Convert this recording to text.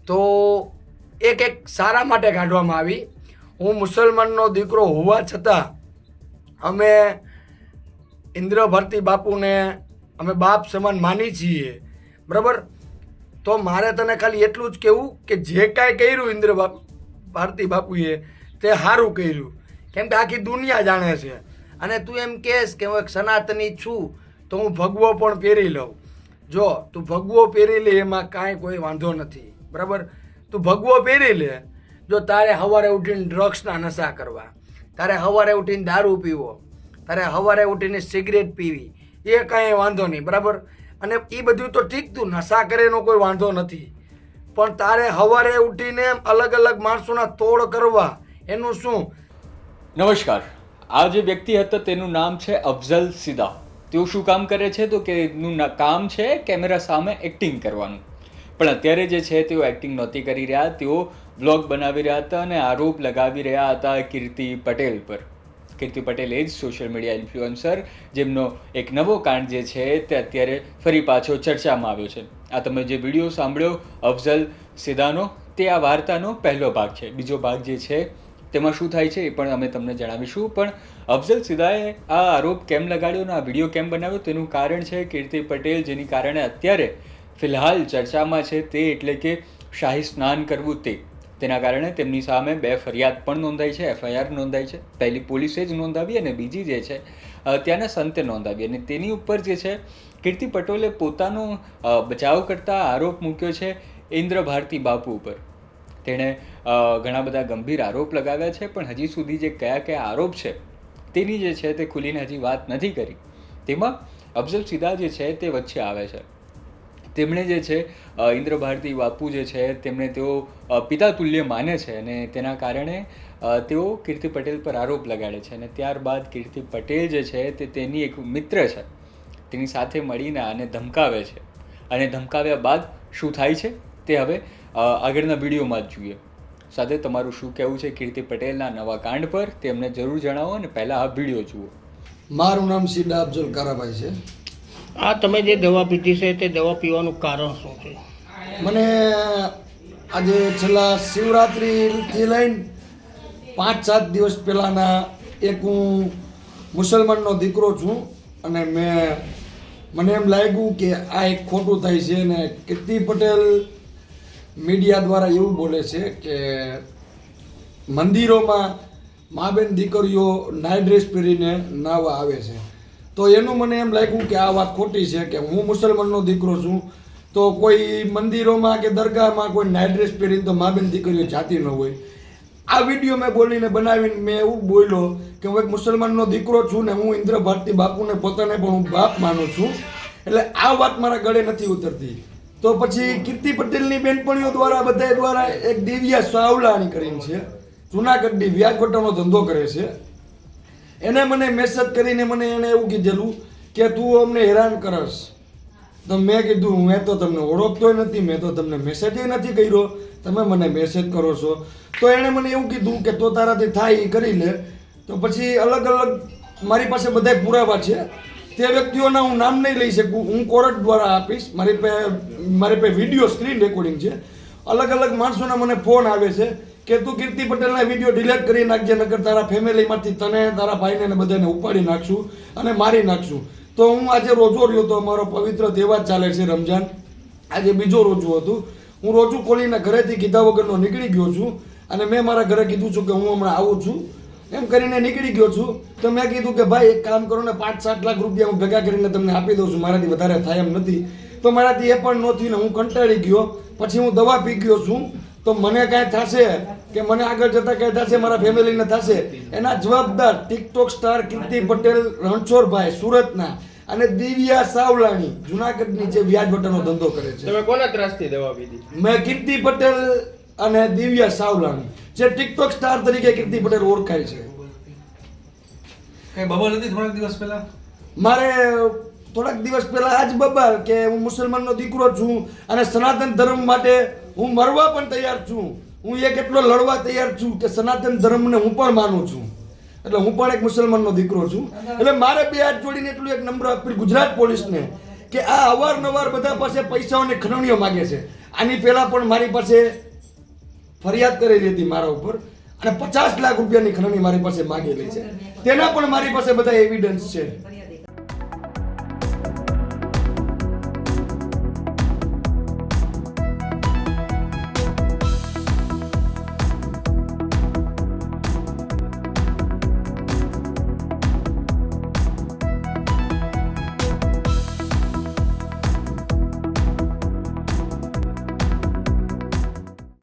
તો એક સારા માટે કાઢવામાં આવી. હું મુસલમાનનો દીકરો હોવા છતાં અમે ઇન્દ્ર ભારતી બાપુને અમે બાપ સમાન માની છીએ, બરાબર. તો મારે તને ખાલી એટલું જ કહેવું કે જે કાંઈ કર્યું ઇન્દ્ર ભારતી બાપુએ તે સારું કર્યું, કેમ કે આખી દુનિયા જાણે છે. અને તું એમ કહેશ કે હું એક સનાતની છું તો હું ભગવો પણ પહેરી લઉં. જો તું ભગવો પહેરી લે એમાં કાંઈ કોઈ વાંધો નથી, બરાબર. તું ભગવો પહેરી લે. જો તારે સવારે ઉઠીને ડ્રગ્સના નશા કરવા, તારે સવારે ઉઠીને દારૂ પીવો, તારે સવારે ઉઠીને સિગરેટ પીવી, એ કાંઈ વાંધો નહીં, બરાબર. અને એ બધું તો ઠીક, તું નશા કરે એનો કોઈ વાંધો નથી, પણ તારે સવારે ઉઠીને અલગ અલગ માણસોના તોડ કરવા એનું શું? નમસ્કાર. આ જે વ્યક્તિ હતો તેનું નામ છે અફઝલ સીધા. તેઓ શું કામ કરે છે તો કે એનું કામ છે કેમેરા સામે એક્ટિંગ કરવાનું. પણ અત્યારે જે છે તેઓ એક્ટિંગ નહોતી કરી રહ્યા, તેઓ વ્લોગ બનાવી રહ્યા હતા અને આરોપ લગાવી રહ્યા હતા કીર્તિ પટેલ પર. કીર્તિ પટેલ એ જ સોશિયલ મીડિયા ઇન્ફ્લુએન્સર જેમનો એક નવો કાંડ જે છે તે અત્યારે ફરી પાછો ચર્ચામાં આવ્યો છે. આ તમે જે વિડીયો સાંભળ્યો અફઝલ સીધાનો, તે આ વાર્તાનો પહેલો ભાગ છે. બીજો ભાગ જે છે તેમાં શું થાય છે એ પણ અમે તમને જણાવીશું. પણ અફઝલ સીધાએ આ આરોપ કેમ લગાડ્યો અને આ વિડીયો કેમ બનાવ્યો તેનું કારણ છે કીર્તિ પટેલ, જેની કારણે અત્યારે ફિલહાલ ચર્ચામાં છે તે એટલે કે શાહી સ્નાન કરવું તેના કારણે તેમની સામે 2 ફરિયાદ પણ નોંધાઈ છે, FIR નોંધાઈ છે. પહેલી પોલીસે જ નોંધાવી અને બીજી જે છે ત્યાંના સંતે નોંધાવી. અને તેની ઉપર જે છે કીર્તિ પટેલે પોતાનો બચાવ કરતા આરોપ મૂક્યો છે ઇન્દ્ર ભારતી બાપુ ઉપર. તેણે ઘણા બધા ગંભીર આરોપ લગાવ્યા છે, પણ હજી સુધી જે કયા આરોપ છે તેની જે છે તે ખુલીને હજી વાત નથી કરી. તેમાં અફઝલ સીધા જે છે તે વચ્ચે આવે છે. તેમણે જે છે ઇન્દ્ર ભારતી બાપુ જે છે તેમને તેઓ પિતા તુલ્ય માને છે અને તેના કારણે તેઓ કીર્તિ પટેલ પર આરોપ લગાડે છે. અને ત્યારબાદ કીર્તિ પટેલ જે છે તે તેની એક મિત્ર છે તેની સાથે મળીને આને ધમકાવે છે. અને ધમકાવ્યા બાદ શું થાય છે તે હવે આગળના વિડીયોમાં જ જોઈએ. સાથે તમારું શું કહેવું છે કીર્તિ પટેલના નવા કાંડ પર તે અમને જરૂર જણાવો અને પહેલાં આ વિડીયો જુઓ. મારું નામ સીધા અફઝલ કારાભાઈ છે. આ તમે જે દવા પીધી છે તે દવા પીવાનું કારણ શું છે? મને આજે છેલ્લા શિવરાત્રિથી લઈને 5-7 દિવસ પહેલાંના એક હું મુસલમાનનો દીકરો છું અને મને એમ લાગ્યું કે આ એક ખોટું થાય છે. અને કીર્તિ પટેલ મીડિયા દ્વારા એવું બોલે છે કે મંદિરોમાં મા બેન દીકરીઓ નાઇટ ડ્રેસ પહેરીને નાહવા આવે છે. તો એનું મને એમ લાગ્યું કે આ વાત ખોટી છે કે હું મુસલમાનનો દીકરો છું તો કોઈ મંદિરોમાં કે દરગાહમાં કોઈ નાઇટ ડ્રેસ પહેરીને તો મા બેન દીકરીઓ જાતી ન હોય. આ વિડીયો મેં બોલીને બનાવીને મેં એવું બોલ્યો કે હું એક મુસલમાનનો દીકરો છું ને હું ઇન્દ્ર ભારતી બાપુને પોતાને પણ હું બાપ માનું છું, એટલે આ વાત મારા ગળે નથી ઉતરતી. તો પછી કીર્તિ પટેલની બેનપણીઓ દ્વારા બધા દ્વારા એક દિવ્યા સાવલાણી કરીને છે, જુનાગઢની વ્યાજવટાનો ધંધો કરે છે. એને મને મેસેજ કરીને મને એને એવું કીધેલું કે તું અમને હેરાન કરસ. તો મેં કીધું મેં તો તમને ઓળખતોય નથી, મેં તો તમને મેસેજ નથી કર્યો, તમે મને મેસેજ કરો છો. તો એણે મને એવું કીધું કે તો તારાથી થાય એ કરી લે. તો પછી અલગ અલગ મારી પાસે બધા પુરાવા છે, તે વ્યક્તિઓના હું નામ નહીં લઈ શકું, હું કોર્ટ દ્વારા આપીશ. મારી પાસે વિડીયો સ્ક્રીન રેકોર્ડિંગ છે. અલગ અલગ માણસોના મને ફોન આવે છે કે તું કીર્તિ પટેલના વિડીયો ડિલીટ કરી નાખજે, નકર તારા ફેમિલીમાંથી તને તારા ભાઈને ને બધાને ઉપાડી નાખશું અને મારી નાખશું. તો હું આજે રોજો રહ્યો તો અમારો પવિત્ર તહેવાર ચાલે છે રમજાન, આજે બીજો રોજુ હતું. હું રોજુ ખોલીને ઘરેથી કીધા વગરનો નીકળી ગયો છું અને મેં મારા ઘરે કીધું છું કે હું હમણાં આવું છું એમ કરીને નીકળી ગયો છું. તો મેં કીધું કે ભાઈ એક કામ કરો ને 5-7 લાખ રૂપિયા હું ભેગા કરીને તમને આપી દઉં છું, મારાથી વધારે થાય એમ નથી. તો મારાથી એ પણ નહોતી ને હું કંટાળી ગયો. પછી હું દવા પી ગયો છું. તો મને કાંઈ થશે કે મને આગળ જતાં કાંઈ થશે, મારા ફેમિલીને થશે, એના જવાબદાર ટિકટોક સ્ટાર કીર્તિ પટેલ રણછોડભાઈ સુરતના અને દિવ્યા સાવલાણી જુનાગઢની જે વ્યાજવટાનો ધંધો કરે છે. તમે કોના ત્રાસથી દવા પીધી? મેં કીર્તિ પટેલ અને દિવ્યા સાવલાણી જે ટિકટોક સ્ટાર તરીકે કીર્તિ પટેલ ઓળખાય છે. કઈ બબલ હતી થોડાક દિવસ પહેલા? મારે થોડાક દિવસ પહેલા આજ બબાલ કે હું મુસલમાનનો દીકરો છું અને સનાતન ધર્મ માટે હું મરવા પણ તૈયાર છું, હું એક એટલો લડવા તૈયાર છું કે સનાતન ધર્મને હું પણ માનું છું, એટલે હું પણ એક મુસલમાનનો દીકરો છું. એટલે મારે 2 હાથ જોડીને એટલું એક નમ્ર અપીલ ગુજરાત પોલીસને કે આ અવારનવાર બધા પાસે પૈસાઓની ખંડણીઓ માગે છે. આની પહેલાં પણ મારી પાસે ફરિયાદ કરેલી હતી મારા ઉપર અને 50 લાખ રૂપિયાની ખંડણી મારી પાસે માંગેલી છે. તેના પણ મારી પાસે બધા એવિડન્સ છે.